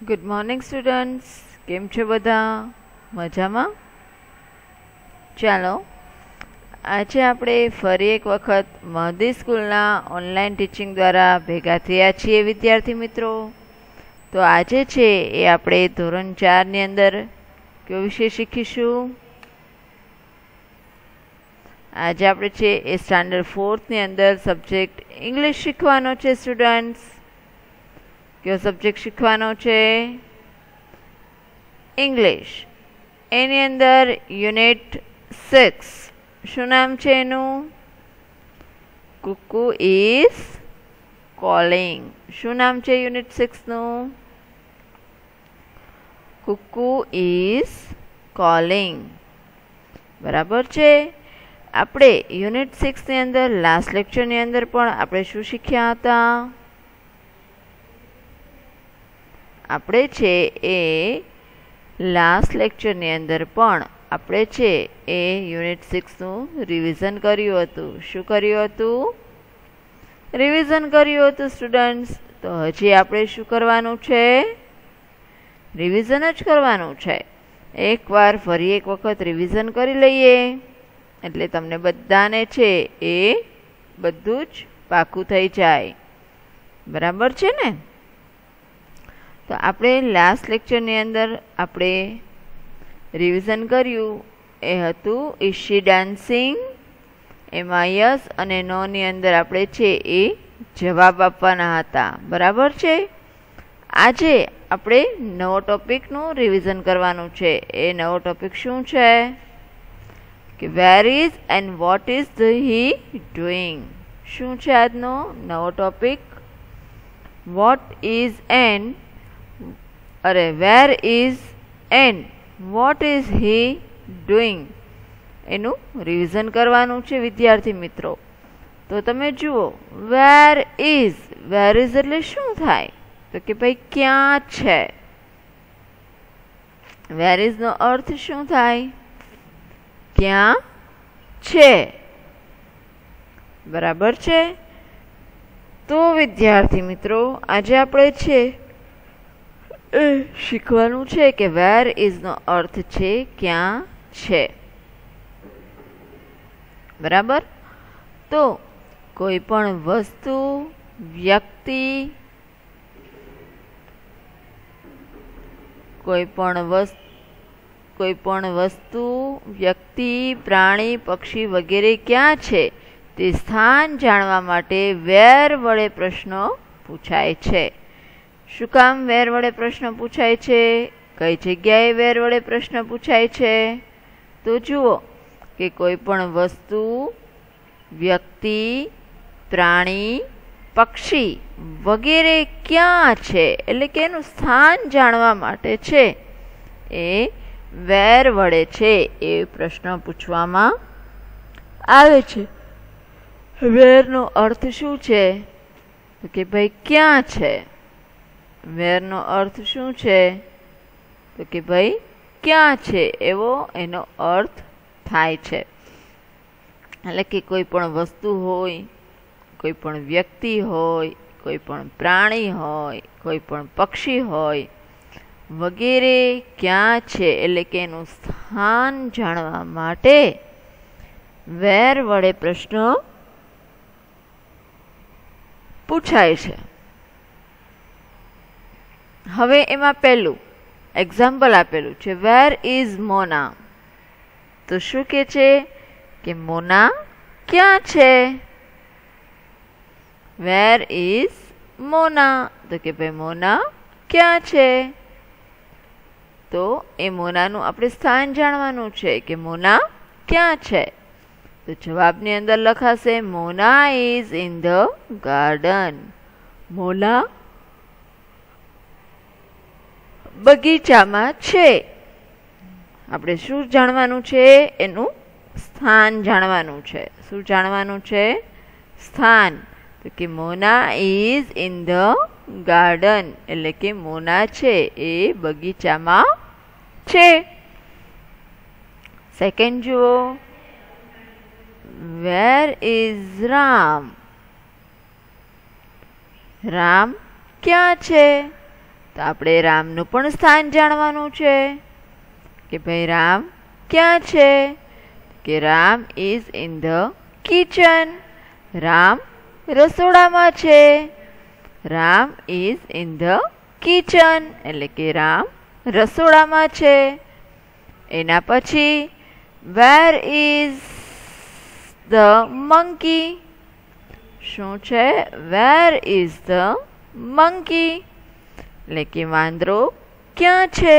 Good morning students, કેમ છો બધા? મજામાં? ચાલો આજે આપણે ફરી એક વખત મહદી સ્કૂલના ઓનલાઈન ટીચિંગ દ્વારા ભેગા થયા છીએ વિદ્યાર્થી મિત્રો. તો આજે છે એ આપણે ધોરણ 4ની અંદર કયો વિષય શીખીશું? આજે આપણે છે એ સ્ટાન્ડર્ડ 4ની અંદર સબ્જેક્ટ ઇંગ્લિશ શીખવાનો છે સ્ટુડન્ટ્સ. કયો સબ્જેક્ટ શીખવાનો છે? ઇંગ્લિશ. એની અંદર યુનિટ 6. શું નામ છે એનું? Cuckoo is calling. શું નામ છે યુનિટ 6નું? Cuckoo is calling. બરાબર છે. આપણે યુનિટ 6ની અંદર લાસ્ટ લેક્ચરની અંદર પણ આપણે શું શીખ્યા હતા? આપણે છે એ લાસ્ટ લેક્ચરની અંદર પણ આપણે છે એ યુનિટ 6નું રિવિઝન કર્યું હતું. શું કર્યું હતું? રિવિઝન કર્યું હતું સ્ટુડન્ટ્સ. તો હજી આપણે શું કરવાનું છે? રિવિઝન જ કરવાનું છે. એકવાર ફરી એક વખત રિવિઝન કરી લઈએ એટલે તમને બધાને છે એ બધું જ પાકું થઈ જાય. બરાબર છે ને? તો આપણે લાસ્ટ લેક્ચરની અંદર આપણે રિવિઝન કર્યું એ હતું ઇઝ શી ડાન્સિંગ. એમાં યસ અને નોની અંદર આપણે છે એ જવાબ આપવાના હતા. બરાબર છે. આજે આપણે નવો ટોપિકનું રિવિઝન કરવાનું છે. એ નવો ટોપિક શું છે? કે where is and what is he doing. શું છે આજનો નવો topic? What is and where is and what is he doing એનું રિવિઝન કરવાનું છે વિદ્યાર્થી મિત્રો. તો તમે જુઓ, વેર ઇઝ એટલે શું થાય? તો કે ભાઈ ક્યાં છે. વેર ઇઝ નો અર્થ શું થાય? ક્યાં છે. બરાબર છે. તો વિદ્યાર્થી મિત્રો આજે આપણે છે શીખવાનું છે કે વેર ઇઝ નો અર્થ છે ક્યાં છે. બરાબર. તો કોઈ પણ વસ્તુ, વ્યક્તિ, કોઈ પણ વસ્તુ, વ્યક્તિ, પ્રાણી, પક્ષી વગેરે ક્યાં છે તે સ્થાન જાણવા માટે વેર વડે પ્રશ્નો પૂછાય છે. શું કામ વેર વડે પ્રશ્ન પૂછાય છે? કઈ જગ્યાએ વેર વડે પ્રશ્ન પૂછાય છે? તો જુઓ કે કોઈ પણ વસ્તુ, વ્યક્તિ, પ્રાણી, પક્ષી વગેરે ક્યાં છે એટલે કે એનું સ્થાન જાણવા માટે છે એ વેર વડે છે એ પ્રશ્ન પૂછવામાં આવે છે. વેરનો અર્થ શું છે? તો કે ભાઈ ક્યાં છે. વેરનો અર્થ શું છે? તો કે ભાઈ ક્યાં છે એવો એનો અર્થ થાય છે. એટલે કે કોઈ પણ વસ્તુ હોય, કોઈ પણ વ્યક્તિ હોય, કોઈ પણ પ્રાણી હોય, કોઈ પણ પક્ષી હોય વગેરે ક્યાં છે એટલે કે એનું સ્થાન જાણવા માટે વેર વડે પ્રશ્ન પૂછાય છે. હવે એમાં પહેલું એક્ઝામ્પલ આપેલું છે વેર ઇઝ મોના. તો શું કે છે કે મોના ક્યાં છે? વેર ઇઝ મોના. તો કે ભાઈ મોના ક્યાં છે? તો એ મોનાનું આપણે સ્થાન જાણવાનું છે કે મોના ક્યાં છે. તો જવાબની અંદર લખાશે મોના is in the garden. Mona બગીચામાં છે. આપણે શું જાણવાનું છે? એનું સ્થાન જાણવાનું છે. શું જાણવાનું છે? સ્થાન. તો કે મોના ઇઝ ઇન ધ ગાર્ડન એટલે કે મોના છે એ બગીચામાં છે. સેકન્ડ જુઓ, વેર ઇઝ રામ. રામ ક્યાં છે? તો આપણે રામનું પણ સ્થાન જાણવાનું છે કે ભાઈ રામ ક્યાં છે, કે Ram is in the kitchen. Ram રસોડામાં છે. Ram is in the kitchen એટલે કે રામ રસોડામાં છે. એના પછી વેર ઇઝ ધ મંકી. શું છે? વેર ઇઝ ધ મંકી એટલે કે વાંદરો ક્યાં છે,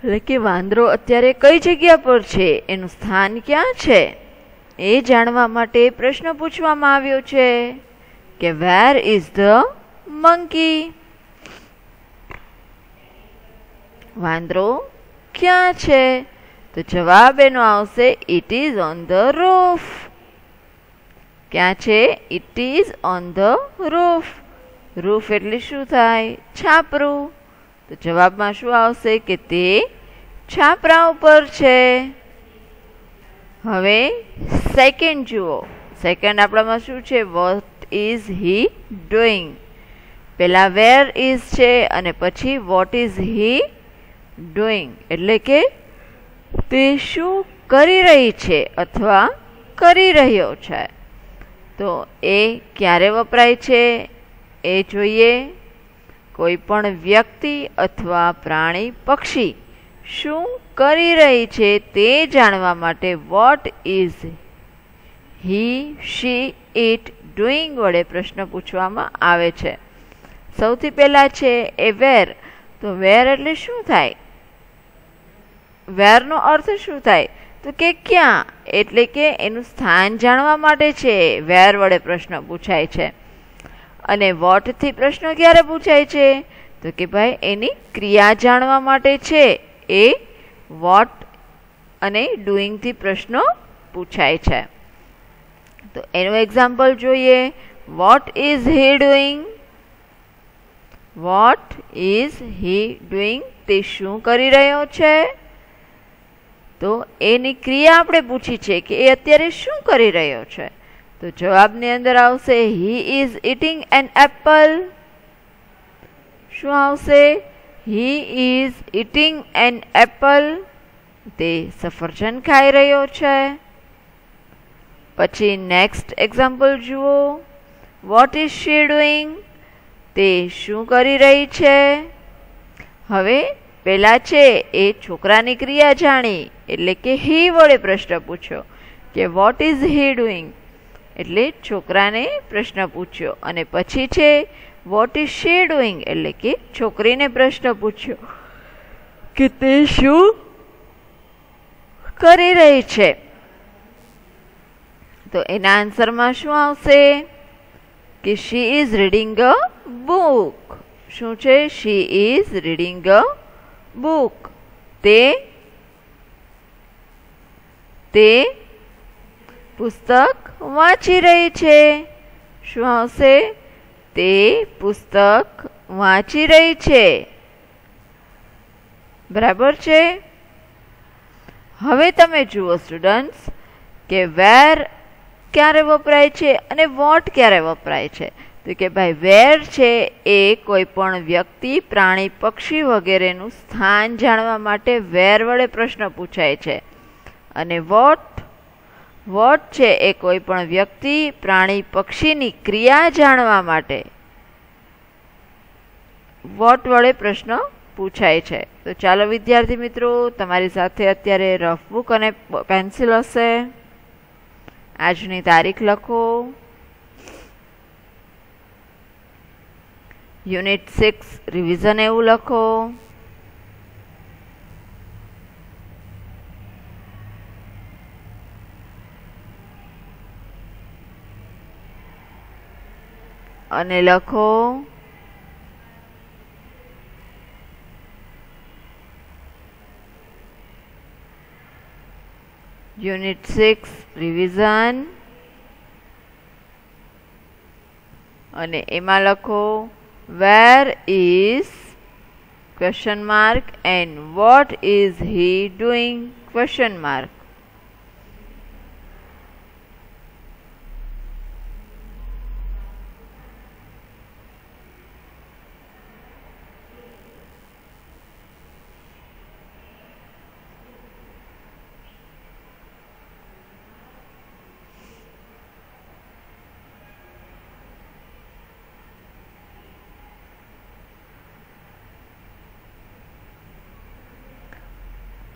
એટલે કે વાંદરો અત્યારે કઈ જગ્યા પર છે, એનું સ્થાન ક્યાં છે એ જાણવા માટે પ્રશ્ન પૂછવામાં આવ્યો છે કે વેર ઇઝ ધ મંકી. વાંદરો ક્યાં છે? તો જવાબ એનો આવશે it is on the roof. ક્યાં છે? It is on the roof. Roof એટલે શું થાય? છાપરું. તો જવાબમાં શું આવશે કે તે છાપરા ઉપર છે. હવે સેકન્ડ જુઓ. સેકન્ડ આપણામાં શું છે? What is he doing. પહેલા વેર ઇઝ છે અને પછી વોટ ઇઝ હી ડુઈંગ એટલે કે તે શું કરી રહી છે અથવા કરી રહ્યો છે. તો એ ક્યારે વપરાય છે એ જોઈએ. કોઈ પણ વ્યક્તિ અથવા પ્રાણી પક્ષી શું કરી રહી છે તે જાણવા માટે what is he she it doing વડે પ્રશ્ન પૂછવામાં આવે છે. સૌથી પહેલા છે એ વેર. તો વેર એટલે શું થાય? વેરનો અર્થ શું થાય? તો કે ક્યાં, એટલે કે એનું સ્થાન જાણવા માટે છે વેર વડે પ્રશ્ન પૂછાય છે. અને વોટ થી પ્રશ્ન ક્યારે પૂછાય છે? તો કે ભાઈ એની ક્રિયા જાણવા માટે છે એ વોટ અને ડુઈંગ થી પ્રશ્નો પૂછાય છે. તો એનું એક્ઝામ્પલ જોઈએ. Vote is he doing? Vote is he doing? તે શું કરી રહ્યો છે? તો એની ક્રિયા આપણે પૂછી છે કે એ અત્યારે શું કરી રહ્યો છે. તો જવાબની અંદર આવશે he is eating an apple. શું આવશે? He is eating an apple. તે સફરજન ખાઈ રહ્યો છે. પછી નેક્સ્ટ એક્ઝામ્પલ જુઓ. What is she doing? તે શું કરી રહી છે? હવે પેલા છે એ છોકરાની ક્રિયા જાણી એટલે કે હી વડે પ્રશ્ન પૂછ્યો કે વોટ ઇઝ હી ડુઈંગ એટલે છોકરાને પ્રશ્ન પૂછ્યો. અને પછી છે વોટ ઇઝ શી ડુઈંગ એટલે કે છોકરીને પ્રશ્ન પૂછ્યો કે તે શું કરી રહી છે. તો એના આન્સરમાં શું આવશે કે she is reading a book. શું છે? She is reading a book. તે પુસ્તક વાંચી રહી છે. શું આવશે? તે પુસ્તક વાંચી રહી છે. બરાબર છે. હવે તમે જુઓ સ્ટુડન્ટ્સ કે વેર ક્યારે વપરાય છે અને વોટ ક્યારે વપરાય છે. તો કે ભાઈ વેર છે એ કોઈ પણ વ્યક્તિ, પ્રાણી, પક્ષી વગેરેનું સ્થાન જાણવા માટે વેર વડે પ્રશ્ન પૂછાય છે. અને વોટ છે એ કોઈ પણ વ્યક્તિ, પ્રાણી, પક્ષીની ક્રિયા જાણવા માટે વોટ વડે પ્રશ્ન પૂછાય છે. તો ચાલો વિદ્યાર્થી મિત્રો, તમારી સાથે અત્યારે રફ બુક અને પેન્સિલ હશે. આજની તારીખ લખો. યુનિટ 6 રિવિઝન એવું લખો. અને લખો યુનિટ 6 રિવિઝન અને એમાં લખો where is question mark and what is he doing question mark.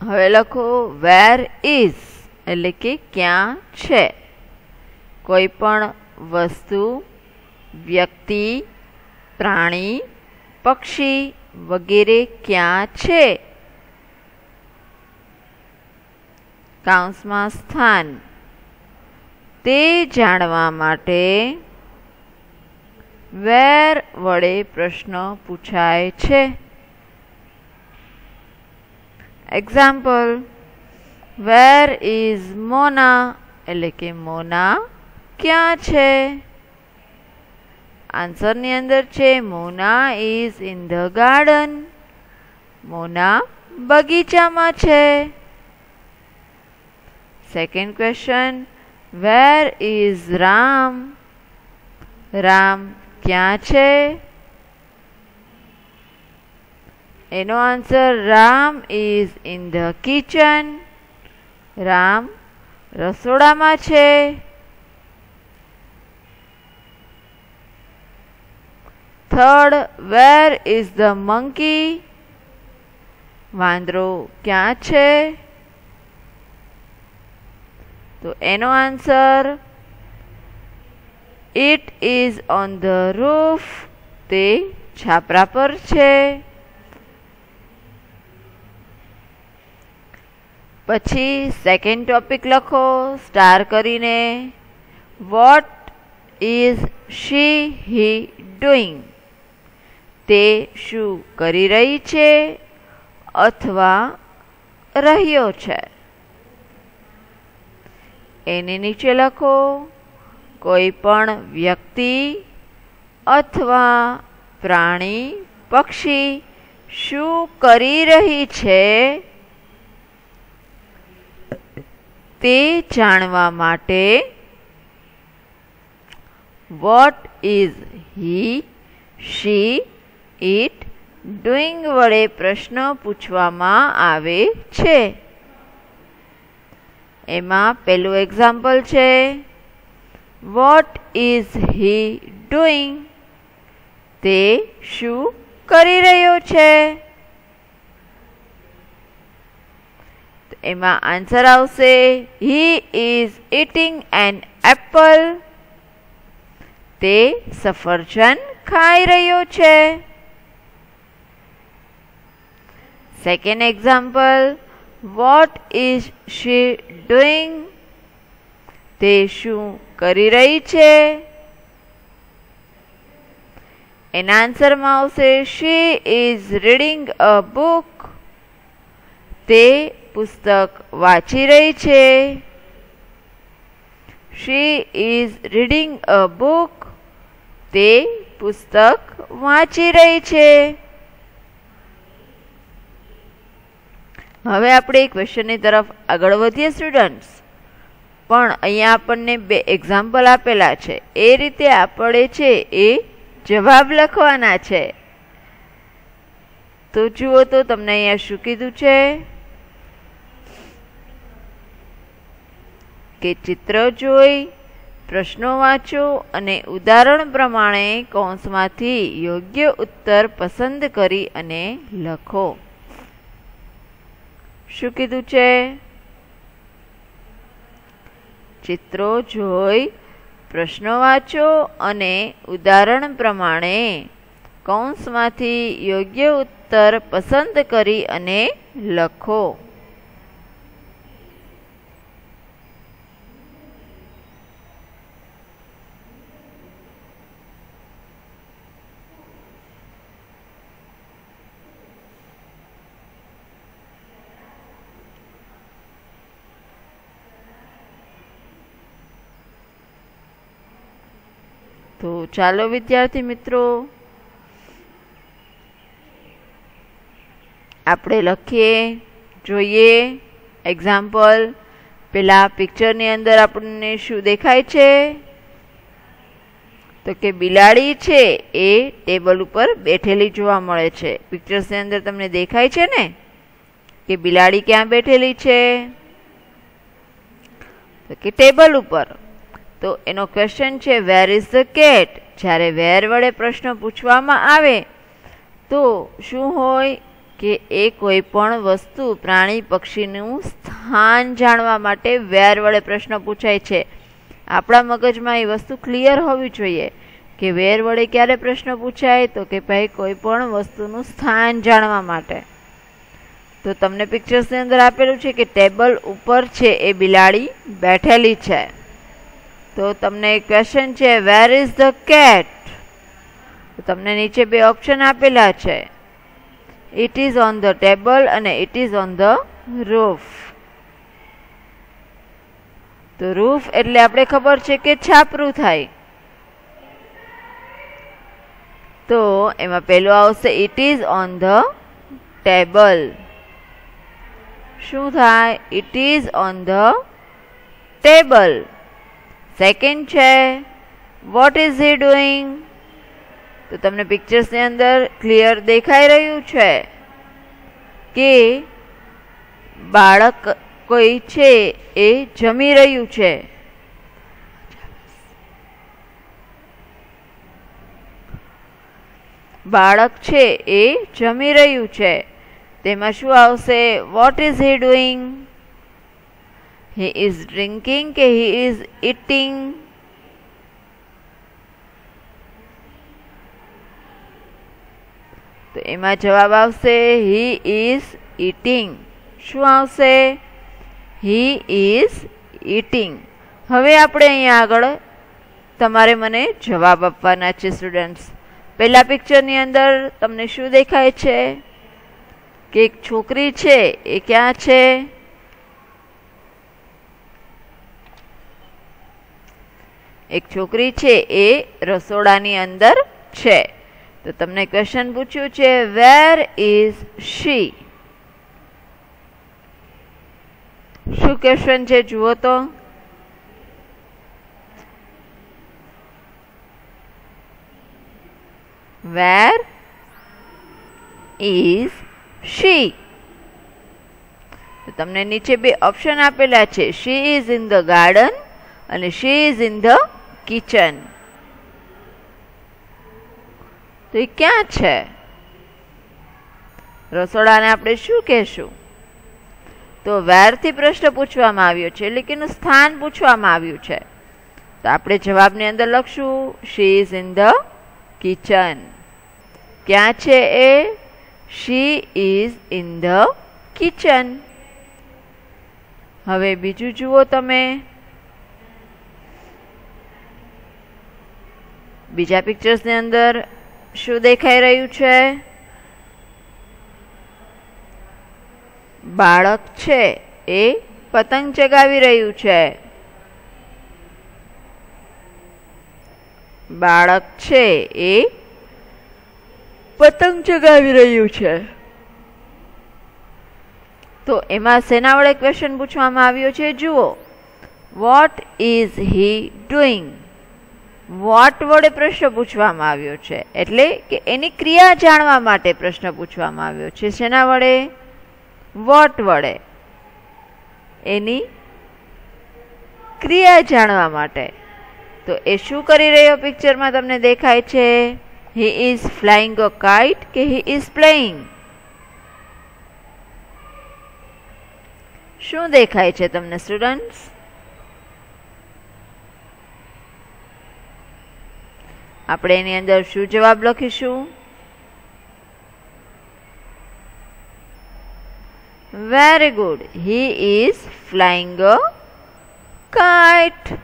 હવે લખો વેર ઇઝ એટલે કે ક્યાં છે. કોઈ પણ વસ્તુ, વ્યક્તિ, પ્રાણી, પક્ષી વગેરે ક્યાં છે. કૌંસમાં સ્થાન. તે જાણવા માટે વેર વડે પ્રશ્ન પૂછાય છે. એક્ઝામ્પલ, વેર ઇઝ મોના એટલે કે મોના ક્યાં છે. આન્સરની અંદર છે Mona is in the garden. Mona બગીચામાં છે. Second question, where is Ram. Ram ક્યાં છે. એનો answer Ram is in the kitchen. Ram રસોડામાં છે. Third, where is the monkey. વાંદરો ક્યાં છે. તો એનો answer it is on the roof. તે છાપરા પર છે. પછી સેકન્ડ ટોપિક લખો સ્ટાર કરીને. What is she he doing. તે શું કરી રહી છે અથવા રહ્યો છે. એની નીચે લખો કોઈ પણ વ્યક્તિ અથવા પ્રાણી, પક્ષી શું કરી રહી છે તે જાણવા માટે what is he, she, it doing વડે પ્રશ્ન પૂછવામાં આવે છે. એમાં પહેલું એક્ઝામ્પલ છે વોટ ઇઝ હી ડુઈંગ. તે શું કરી રહ્યો છે. એમાં આન્સર આવશે he is eating an apple. તે સફરજન ખાઈ રહ્યો છે. Second example, what is she doing. તે શું કરી રહી છે. એના આન્સરમાં આવશે she is reading a book. તે પુસ્તક વાંચી રહી છે. She is reading a book. તે પુસ્તક વાંચી રહી છે. હવે આપણે ક્વેશ્ચનની તરફ આગળ વધીએ સ્ટુડન્ટ્સ. પણ અહીંયા આપણને બે એક્ઝામ્પલ આપેલા છે. એ રીતે આપણે છે એ જવાબ લખવાના છે. તો જુઓ તો તમને અહીંયા શું કીધું છે કે ચિત્ર જોઈ પ્રશ્નો વાંચો અને ઉદાહરણ પ્રમાણે કૌંસમાંથી યોગ્ય ઉત્તર પસંદ કરી અને લખો. શું કીધું છે? ચિત્રો જોઈ પ્રશ્નો વાંચો અને ઉદાહરણ પ્રમાણે કૌંસમાંથી યોગ્ય ઉત્તર પસંદ કરી અને લખો. તો ચાલો વિદ્યાર્થી મિત્રો આપણે લખીએ, જોઈએ એક્ઝામ્પલ. પેલા પિક્ચરની અંદર આપણને શું દેખાય છે? તો કે બિલાડી છે એ ટેબલ ઉપર બેઠેલી જોવા મળે છે. પિક્ચર્સની અંદર તમને દેખાય છે ને કે બિલાડી ક્યાં બેઠેલી છે? તો કે ટેબલ ઉપર. તો એનો ક્વેશ્ચન છે વેર ઇઝ ધ કેટ. જ્યારે વેર વડે પ્રશ્ન પૂછવામાં આવે તો શું હોય? કે એ કોઈ પણ વસ્તુ પ્રાણી પક્ષીનું સ્થાન જાણવા માટે વેર વડે પ્રશ્ન પૂછાય છે. આપણા મગજમાં એ વસ્તુ ક્લિયર હોવી જોઈએ કે વેર વડે ક્યારે પ્રશ્ન પૂછાય, તો કે ભાઈ કોઈ પણ વસ્તુનું સ્થાન જાણવા માટે. તો તમને પિક્ચર્સની અંદર આપેલું છે કે ટેબલ ઉપર છે એ બિલાડી બેઠેલી છે. તો તમને એક ક્વેશ્ચન છે, વેર ઇઝ ધ કેટ? તો તમને નીચે બે ઓપ્શન આપેલા છે, it is on the table અને it is on the roof. તો રૂફ એટલે આપણે ખબર છે કે છાપરું થાય. તો એમાં પેલું આવશે it is on the table. શું થાય? It is on the table. Second છે, વોટ ઇઝ હી ડુઈંગ? તો તમને પિક્ચર્સની અંદર ક્લિયર દેખાઈ રહ્યું છે કે બાળક કોઈ છે એ જમી રહ્યું છે. બાળક છે એ જમી રહ્યું છે. તેમાં શું આવશે? Vote is he doing? He is drinking કે he is eating? તો એમાં જવાબ આવશે he is eating. શું આવશે? he is eating. હવે આપણે અહીંયા આગળ તમારે મને જવાબ આપવાના છે સ્ટુડન્ટ્સ. પહેલા પિક્ચરની અંદર તમને શું દેખાય છે કે એક છોકરી છે એ ક્યાં છે? એક છોકરી છે એ રસોડાની અંદર છે. તો તમને ક્વેશ્ચન પૂછ્યું છે, વેર ઇઝ શી? શું ક્વેશ્ચન છે જુઓ તો. Where is she? તો તમને નીચે બે ઓપ્શન આપેલા છે, she is in the garden અને she is in the kitchen. તો એ ક્યાં છે? રસોડાને આપણે શું કહેશું? તો વેર થી પ્રશ્ન પૂછવામાં આવ્યો છે એટલે કે એનું સ્થાન પૂછવામાં આવ્યું છે. તો આપણે જવાબની અંદર લખશું she is in the kitchen. ક્યાં છે એ? She is in the kitchen. હવે બીજું જુઓ તમે. બીજા પિક્ચર્સની અંદર શું દેખાઈ રહ્યું છે? બાળક છે એ પતંગ ચગાવી રહ્યું છે. બાળક છે એ પતંગ ચગાવી રહ્યું છે. તો એમાં શેના વડે ક્વેશ્ચન પૂછવામાં આવ્યો છે જુઓ. What is he doing? What વડે પ્રશ્ન પૂછવામાં આવ્યો છે એટલે કે એની ક્રિયા જાણવા માટે પ્રશ્ન પૂછવામાં આવ્યો છે. શેના વડે? વોટ વડે. એની ક્રિયા જાણવા માટે. તો એ શું કરી રહ્યો પિક્ચરમાં તમને દેખાય છે? He is flying a kite કે હી ઇઝ પ્લેઇંગ? શું દેખાય છે તમને સ્ટુડન્ટ્સ? આપણે એની અંદર શું જવાબ લખીશું? Very good. He is flying a kite.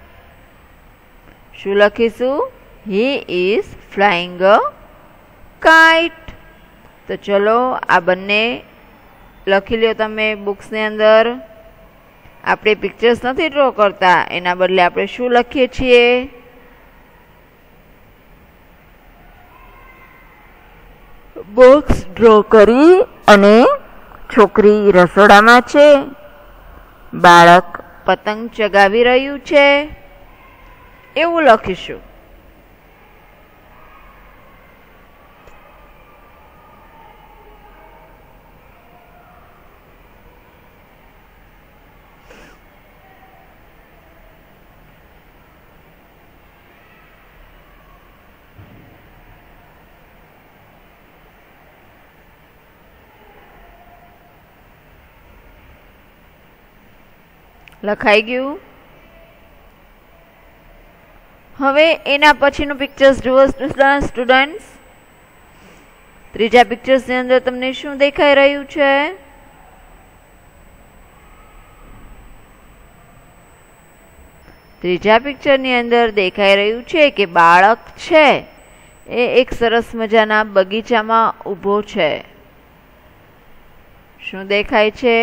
શું લખીશું? He is flying a kite. તો ચલો આ બંને લખી લ્યો તમે બુક્સની અંદર. આપણે પિક્ચર્સ નથી ડ્રો કરતા, એના બદલે આપણે શું લખીએ છીએ? બોક્સ ડ્રો કરી અને છોકરી રસોડામાં છે, બાળક પતંગ ચગાવી રહ્યું છે, એવું લખીશું. લખાઈ ગયું. હવે એના પછીનું પિક્ચર્સ જુઓ સ્ટુડન્ટ્સ. ત્રીજા પિક્ચર્સની અંદર તમને શું દેખાઈ રહ્યું છે? ત્રીજા પિક્ચરની અંદર દેખાઈ રહ્યું છે કે બાળક છે એ એક સરસ મજાના બગીચામાં ઊભો છે. શું દેખાય છે?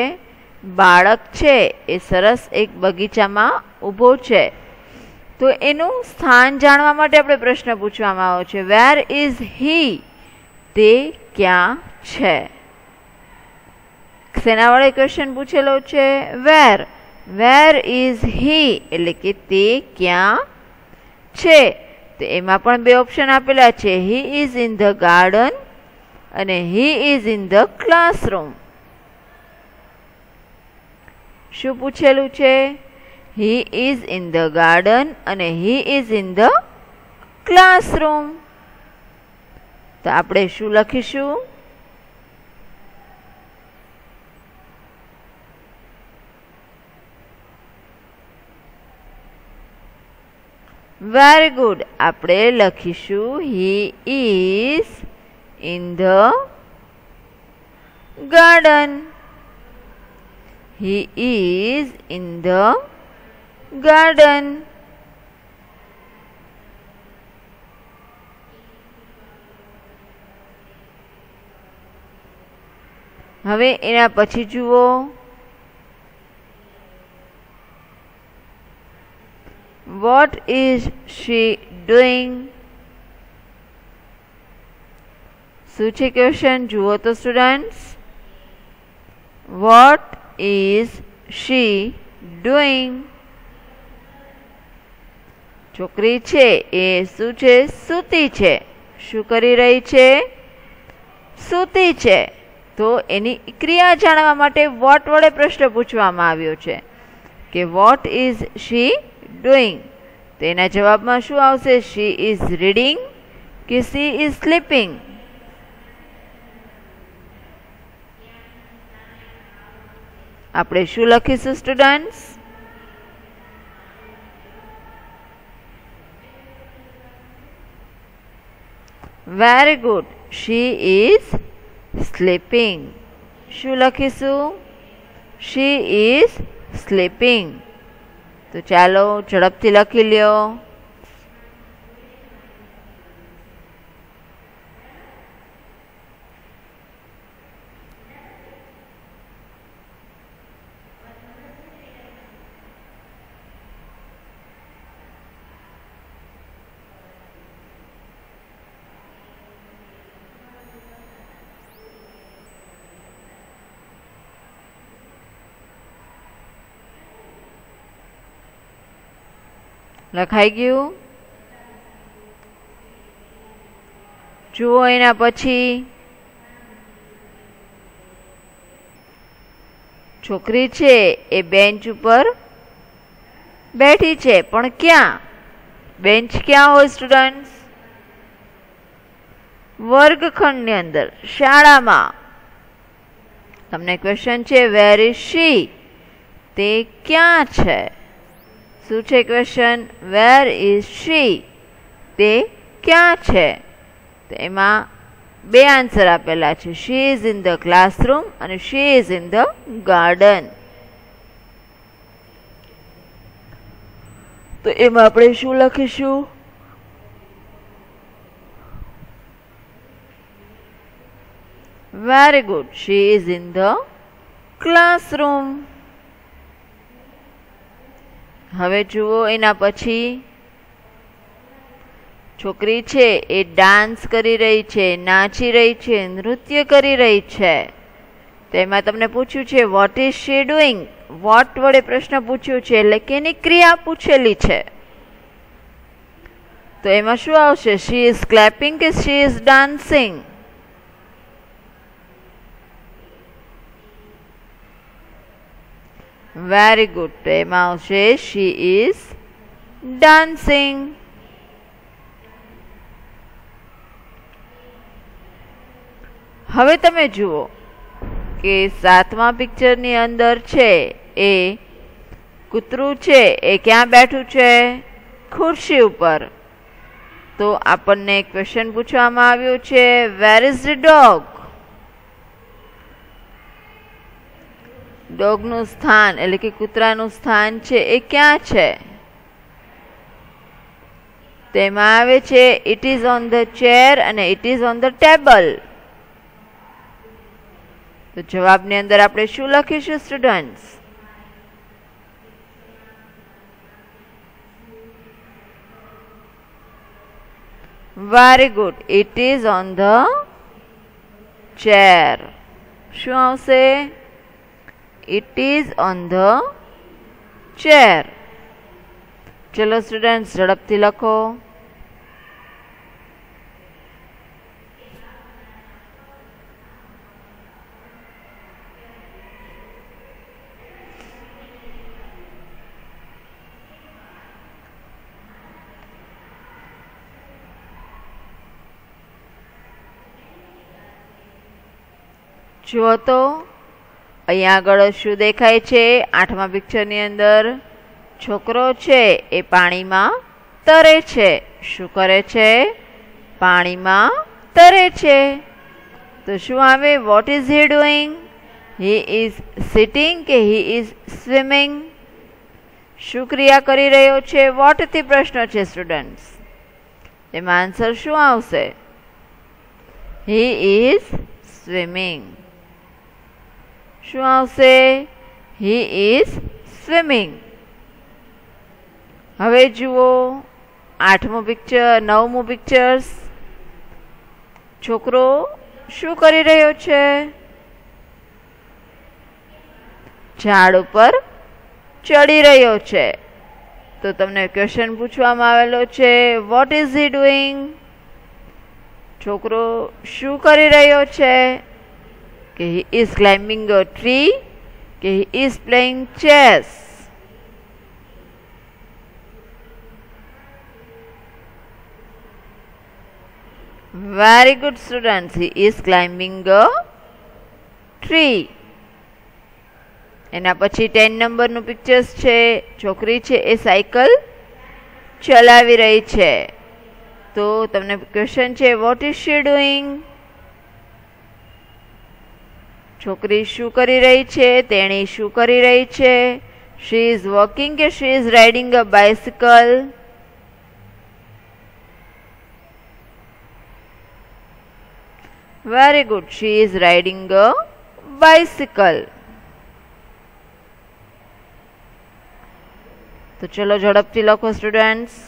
બાળક છે એ સરસ એક બગીચામાં ઊભો છે. તો એનું સ્થાન જાણવા માટે આપણે પ્રશ્ન પૂછવામાં આવ્યો છે, વેર ઇઝ હી? તે ક્યાં છે? શેના વડે ક્વેશ્ચન પૂછેલો છે? વેર. વેર ઇઝ હી એટલે કે તે ક્યાં છે. તો એમાં પણ બે ઓપ્શન આપેલા છે, he is in the garden અને he is in the classroom. શું પૂછેલું છે? He is in the garden અને he is in the classroom. તો આપણે શું લખીશું? Very good. આપણે લખીશું he is in the garden. He is in the garden. હવે એના પછી જુઓ, what is she doing? શું છે ક્વેશ્ચન? જુઓ તો students, what is she doing? છોકરી છે એ શું છે? સૂતી છે. શું કરી રહી છે? સૂતી છે. તો એની ક્રિયા જાણવા માટે વોટ વડે પ્રશ્ન પૂછવામાં આવ્યો છે કે વોટ ઇઝ શી ડુઈંગ. તો એના જવાબમાં શું આવશે? શી ઇઝ રીડિંગ કે શી ઇઝ સ્લીપિંગ? આપણે શું લખીશું students? Very good. She is sleeping. શું લખીશું? She is sleeping. તો ચાલો ઝડપથી લખી લ્યો. લખાઈ ગયું? જુઓ એના પછી, છોકરી છે એ બેન્ચ ઉપર બેઠી છે, પણ ક્યાં? બેન્ચ ક્યાં હોય સ્ટુડન્ટ્સ? વર્ગખંડની અંદર, શાળામાં. તમને ક્વેશ્ચન છે વેર ઇઝ શી? તે ક્યાં છે? શું છે ક્વેશ્ચન? વેર ઇઝ શી? તે ક્યાં છે? તો એમાં બે આન્સર આપેલા છે, she is in the classroom અને she is in the garden. તો એમાં આપણે શું લખીશું? Very good. She is in the classroom. હવે જુઓ એના પછી, છોકરી છે એ ડાન્સ કરી રહી છે, નાચી રહી છે, નૃત્ય કરી રહી છે. તેમાં તમને પૂછ્યું છે what is she doing? What વડે પ્રશ્ન પૂછ્યું છે એટલે કે એની ક્રિયા પૂછેલી છે. તો એમાં શું આવશે? શી ઇઝ ક્લેપિંગ કે she is dancing? Very good. તો એમાં આવશે શી ઇઝ ડાન્સિંગ. હવે તમે જુઓ કે 7મા પિક્ચરની અંદર છે એ કૂતરું છે એ ક્યાં બેઠું છે? ખુરશી ઉપર. તો આપણને ક્વેશ્ચન પૂછવામાં આવ્યું છે, વેર ઇઝ ધ ડોગ? ડોગનું સ્થાન એટલે કે કૂતરાનું સ્થાન છે એ ક્યાં છે? તેમાં આવે છે it is on the chair અને it is on the table. તો જવાબની અંદર આપણે શું લખીશું students? Very good. It is on the chair. શું આવશે? It is on the chair. ચલો સ્ટુડન્ટ્સ ઝડપથી લખો. જુઓ તો અહીંયા આગળ શું દેખાય છે? 8મા પિક્ચરની અંદર છોકરો છે એ પાણીમાં તરે છે. શું કરે છે? પાણીમાં તરે છે. તો શું આવે? Vote is he doing? He is sitting કે હી ઇઝ સ્વિમિંગ? શું ક્રિયા કરી રહ્યો છે? વોટ થી પ્રશ્ન છે સ્ટુડન્ટ્સ. એમાં આન્સર શું આવશે? He is swimming. શું આવશે? He is swimming. હવે જુઓ 8મું પિક્ચર, 9મું પિક્ચર્સ. છોકરો શું કરી રહ્યો છે? ઝાડ ઉપર ચડી રહ્યો છે. તો તમને ક્વેશ્ચન પૂછવામાં આવેલો છે, વોટ ઇઝ હી ડુઈંગ? છોકરો શું કરી રહ્યો છે? કે he is climbing a tree કે he is playing chess? Very good students. He is climbing a tree. એના પછી 10 નંબરનું પિક્ચર્સ છે. છોકરી છે એ સાયકલ ચલાવી રહી છે. તો તમને ક્વેશ્ચન છે, વોટ ઇઝ શી ડુઈંગ? છોકરી શું કરી રહી છે? તેણી શું કરી રહી છે? શી ઇઝ વોકિંગ કે she is riding a bicycle? Very good. She is riding a bicycle. તો ચલો ઝડપથી લખો સ્ટુડન્ટ્સ.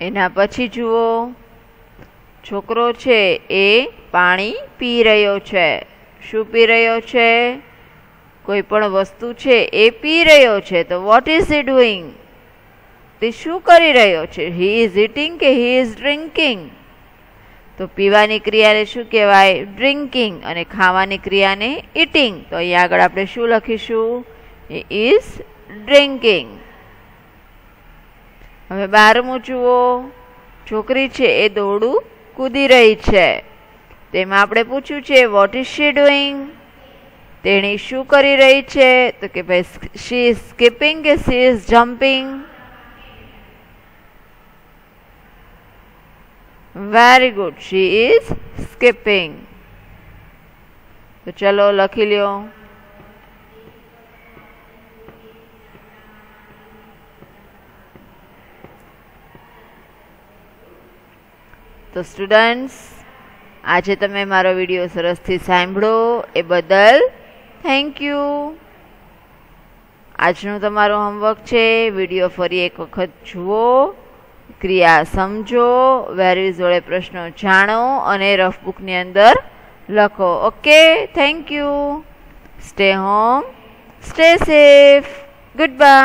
એના પછી જુઓ છોકરો છે એ પાણી પી રહ્યો છે. શું પી રહ્યો છે? કોઈ પણ વસ્તુ છે એ પી રહ્યો છે. તો વોટ ઇઝ હી ડુઈંગ? તે શું કરી રહ્યો છે? હી ઇઝ ઇટિંગ કે હી ઇઝ ડ્રિંકિંગ? તો પીવાની ક્રિયાને શું કહેવાય? ડ્રિંકિંગ. અને ખાવાની ક્રિયાને ઇટિંગ. તો અહીંયા આગળ આપણે શું લખીશું? He is drinking. હવે 12મું જુઓ. છોકરી છે એ દોરડું કૂદી રહી છે. તેમાં આપણે પૂછ્યું છે, વોટ ઇઝ શી ડુઈંગ? તેણી શું કરી રહી છે? તો કે ભાઈ શી ઇઝ સ્કીપિંગ કે she is jumping? Very good. She is skipping. તો ચલો લખી લ્યો. તો સ્ટુડન્ટ્સ આજે તમે મારો વિડીયો સરસથી સાંભળો એ બદલ થેન્ક યુ. આજનું તમારું હોમવર્ક છે, વિડીયો ફરી એક વખત જુઓ, ક્રિયા સમજો, વેરીઝ વડે પ્રશ્નો જાણો અને રફ બુકની અંદર લખો. Okay, thank you. Stay home, stay safe. Good bye.